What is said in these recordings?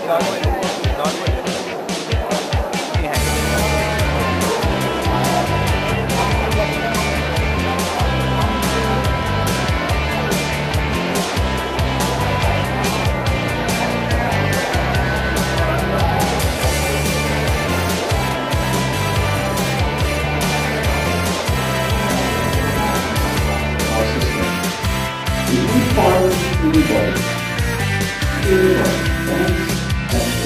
Follow the body. Feel the body.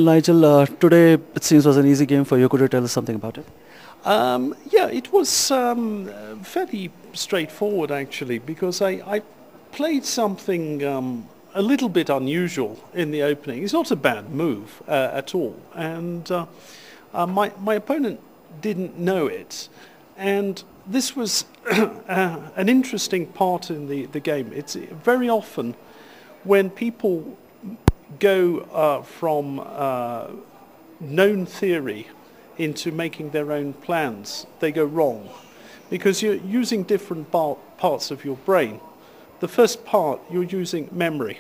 Well, Nigel, today it seems was an easy game for you. Could you tell us something about it? Yeah, it was fairly straightforward actually, because I played something a little bit unusual in the opening. It's not a bad move at all, and my opponent didn't know it, and this was an interesting part in the game. It's very often when people go from known theory into making their own plans, they go wrong, because you're using different parts of your brain. The first part, you're using memory,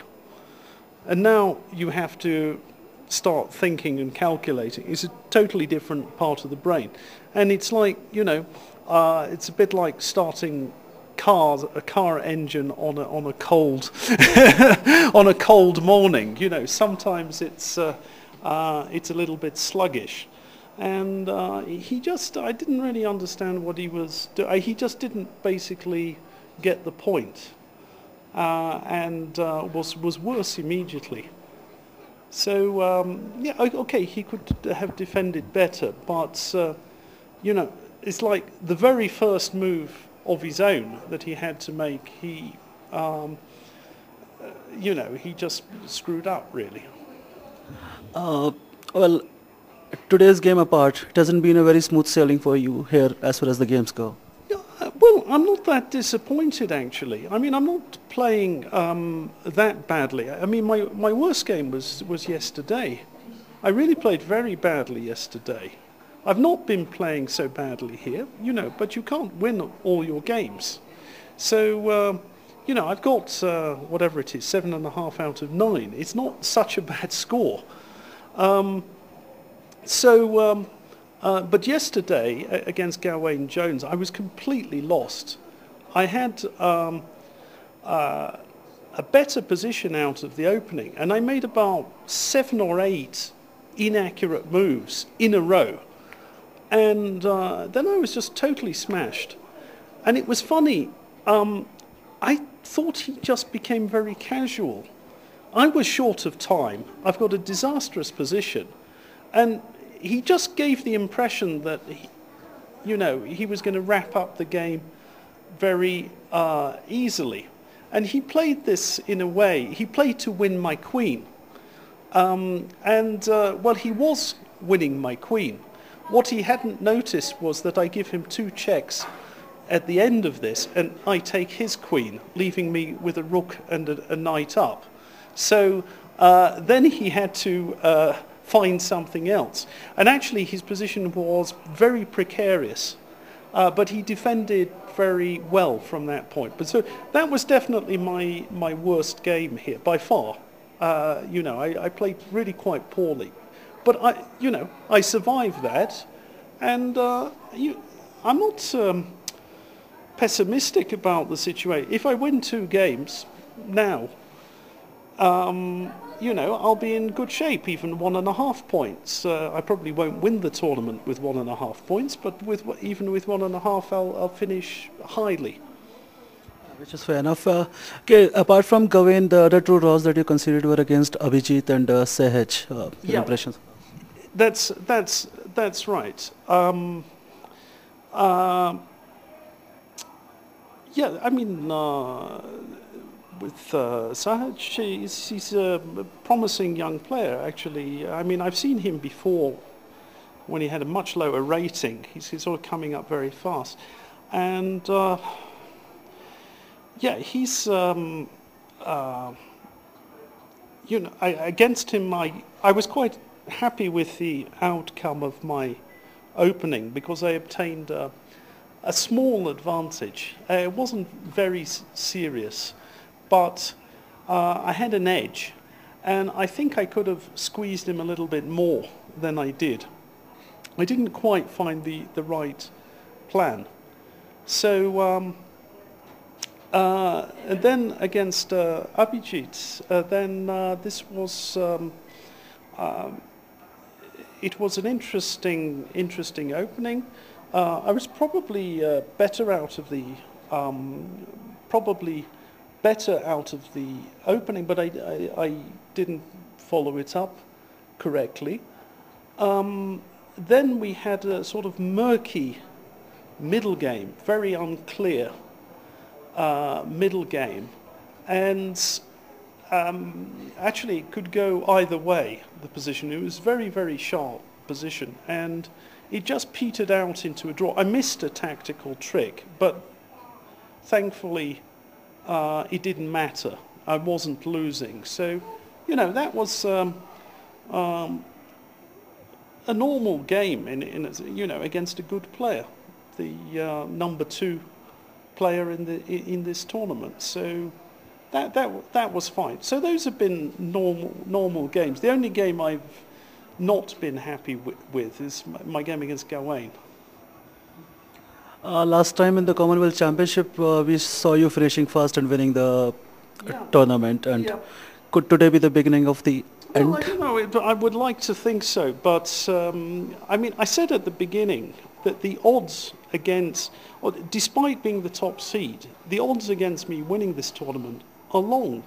and now you have to start thinking and calculating. It's a totally different part of the brain, and it's like, you know, it's a bit like starting a car engine on a cold on a cold morning. You know, sometimes it's a little bit sluggish, and I didn't really understand what he was doing. He just didn't basically get the point, and was worse immediately. So yeah, okay, he could have defended better, but you know, it's like the very first move of his own that he had to make, he you know, he just screwed up really. Well, today's game apart, it hasn't been a very smooth sailing for you here as far as the games go. Well, I'm not that disappointed actually. I mean, I'm not playing that badly. I mean, my worst game was yesterday. I really played very badly yesterday. I've not been playing so badly here, you know, but you can't win all your games. So, you know, I've got, whatever it is, 7.5 out of 9. It's not such a bad score. But yesterday, against Gawain Jones, I was completely lost. I had a better position out of the opening, and I made about 7 or 8 inaccurate moves in a row. And then I was just totally smashed. And it was funny, I thought he just became very casual. I was short of time. I've got a disastrous position. And he just gave the impression that, you know, he was going to wrap up the game very easily. And he played this in a way, he played to win my queen. Well, he was winning my queen. What he hadn't noticed was that I give him 2 checks at the end of this, and I take his queen, leaving me with a rook and a knight up. So then he had to find something else. And actually his position was very precarious, but he defended very well from that point. But so that was definitely my worst game here, by far. You know, I played really quite poorly. But I survived that, and I'm not pessimistic about the situation. If I win 2 games now, you know, I'll be in good shape, even 1.5 points. I probably won't win the tournament with 1.5 points, but even with 1.5, I'll finish highly. Which is fair enough. Okay, apart from Gawain, the other 2 draws that you considered were against Abhijeet and Sahej. Yeah. Impressions? That's right. Yeah, I mean, with Sahej, he's a promising young player, actually. I mean, I've seen him before when he had a much lower rating. He's sort of coming up very fast. And, yeah, he's, you know, against him, I was quite happy with the outcome of my opening, because I obtained a small advantage. It wasn't very serious, but I had an edge, and I think I could have squeezed him a little bit more than I did. I didn't quite find the right plan. So and then against Abhijeet, then this was it was an interesting opening. I was probably better out of the opening, but I didn't follow it up. correctly. Then we had a sort of murky middle game, very unclear middle game, and actually it could go either way, the position. It was very, very sharp position, and it just petered out into a draw. I missed a tactical trick, but thankfully it didn't matter. I wasn't losing. So, you know, that was a normal game against a good player, the number 2 player in this tournament. So that was fine. So those have been normal games. The only game I've not been happy with is my game against Gawain. Last time in the Commonwealth Championship, we saw you finishing first and winning the tournament. And could today be the beginning of the end? Well, I don't know. I would like to think so. But, I mean, I said at the beginning that the odds against, or despite being the top seed, the odds against me winning this tournament are long.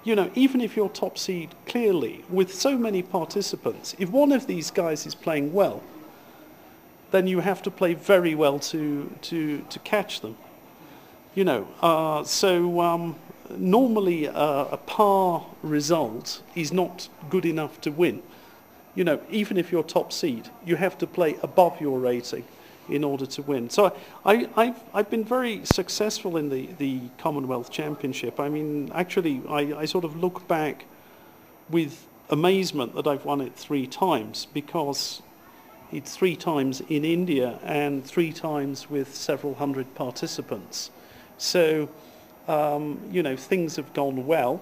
You know, even if you're top seed, clearly, with so many participants, if one of these guys is playing well, then you have to play very well to catch them. You know, normally a par result is not good enough to win. You know, even if you're top seed, you have to play above your rating in order to win. So I've been very successful in the Commonwealth Championship. I mean, actually, I sort of look back with amazement that I've won it 3 times, because it's 3 times in India and 3 times with several hundred participants. So, you know, things have gone well.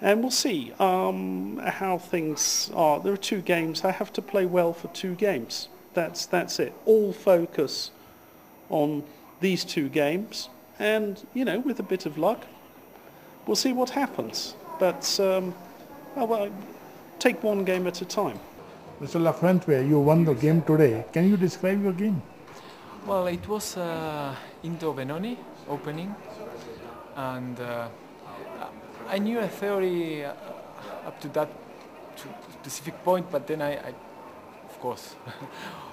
And we'll see how things are. There are 2 games. I have to play well for 2 games. That's it. All focus on these 2 games. And, you know, with a bit of luck, we'll see what happens. But I'll take one game at a time. Mr. Laxman, you won the game today. Can you describe your game? Well, it was Indo Benoni opening, and I knew a theory up to that specific point, but then I of course,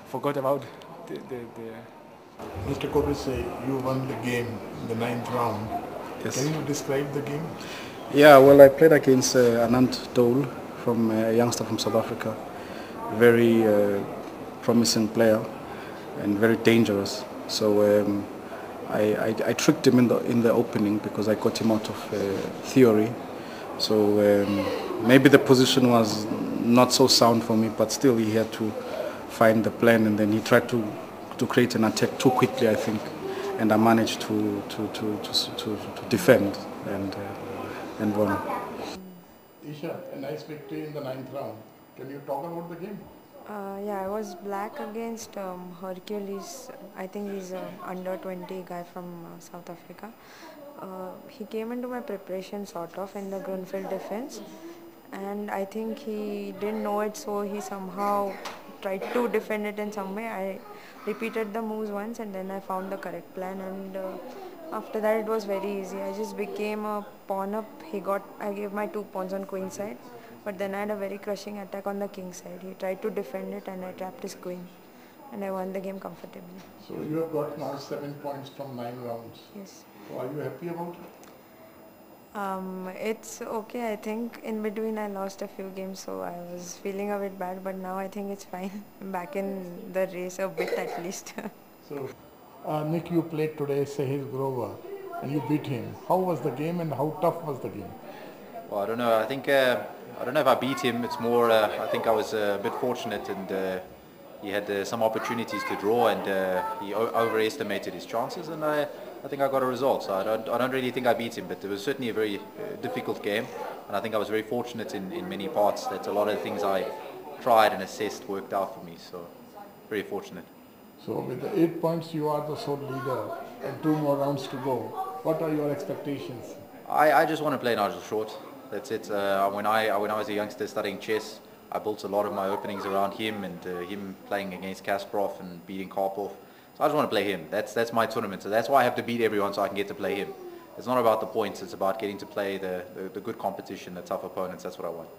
forgot about the Mr. Kunte, you won the game in the 9th round. Yes. Can you describe the game? Yeah, well, I played against Anand Dole, from a youngster from South Africa. Very promising player and very dangerous. So I tricked him in the opening because I got him out of theory. So maybe the position was not so sound for me, but still he had to find the plan, and then he tried to create an attack too quickly, I think, and I managed to defend and won. Isha, a nice victory in the 9th round. Can you talk about the game? Yeah, I was black against Hercules. I think he's an under 20 guy from South Africa. He came into my preparation sort of in the Grunfeld defense, and I think he didn't know it, so he somehow tried to defend it in some way. I repeated the moves once, and then I found the correct plan, and after that it was very easy. I just became a pawn up. I gave my 2 pawns on queen side, but then I had a very crushing attack on the king side. He tried to defend it, and I trapped his queen, and I won the game comfortably. So you have got now 7 points from 9 rounds. Yes. So are you happy about it? It's okay. I think in between I lost a few games, so I was feeling a bit bad, but now I think it's fine. I'm back in the race a bit at least. So, Nick, you played today Sahej Grover and you beat him. How was the game and how tough was the game? Well, I don't know. I think I don't know if I beat him. It's more. I think I was a bit fortunate, and he had some opportunities to draw, and he overestimated his chances, and I think I got a result. So I don't really think I beat him, but it was certainly a very difficult game, and I think I was very fortunate in many parts that a lot of the things I tried and assessed worked out for me. So very fortunate. So with the 8 points, you are the sole leader, and 2 more rounds to go. What are your expectations? I just want to play Nigel short. That's it. When I was a youngster studying chess, I built a lot of my openings around him, and him playing against Kasparov and beating Karpov. So I just want to play him. That's my tournament. So that's why I have to beat everyone so I can get to play him. It's not about the points. It's about getting to play the good competition, the tough opponents. That's what I want.